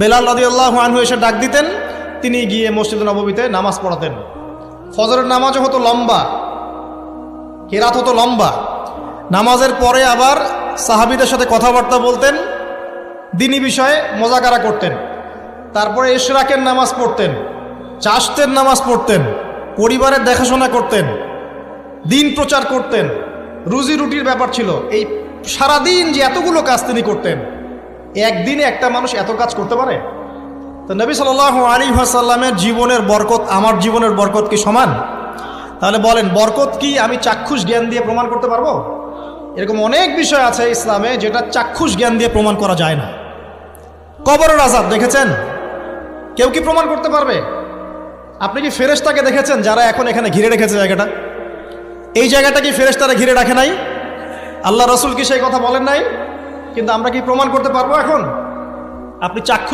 বেলাল রাদিয়াল্লাহু আনহু এসে ডাক দিতেন, তিনি গিয়ে মসজিদ নববীতে নামাজ পড়াতেন। ফজরের নামাজও হতো লম্বা, কেরাত হতো লম্বা। নামাজের পরে আবার সাহাবীদের সাথে কথাবার্তা বলতেন, দিনী বিষয়ে মোজাকারা করতেন। তারপরে ইশরাকের নামাজ পড়তেন, চাশতের নামাজ পড়তেন, পরিবারের দেখাশোনা করতেন, দিন প্রচার করতেন, রুজি রুটির ব্যাপার ছিল। এই সারাদিন যে এতগুলো কাজ তিনি করতেন, একদিনে একটা মানুষ এত কাজ করতে পারে? তো নবী সাল্লাল্লাহু আলাইহি ওয়াসাল্লামের জীবনের বরকত আমার জীবনের বরকত কি সমান? তাহলে বলেন, বরকত কি আমি চাক্ষুষ জ্ঞান দিয়ে প্রমাণ করতে পারবো? এরকম অনেক বিষয় আছে ইসলামে যেটা চাক্ষুষ জ্ঞান দিয়ে প্রমাণ করা যায় না। কবরের আযাব দেখেছেন? কেউ কি প্রমাণ করতে পারবে? আপনি কি ফেরেশতাকে দেখেছেন যারা এখন এখানে ঘিরে রেখেছে জায়গাটা? এই জায়গাটা কি ফেরেশতারা ঘিরে রাখে নাই? আল্লাহ রাসূল কি সেই কথা বলেন নাই? কিন্তু আমরা কি প্রমাণ করতে পারবো এখন? আপনি চাক্ষুষ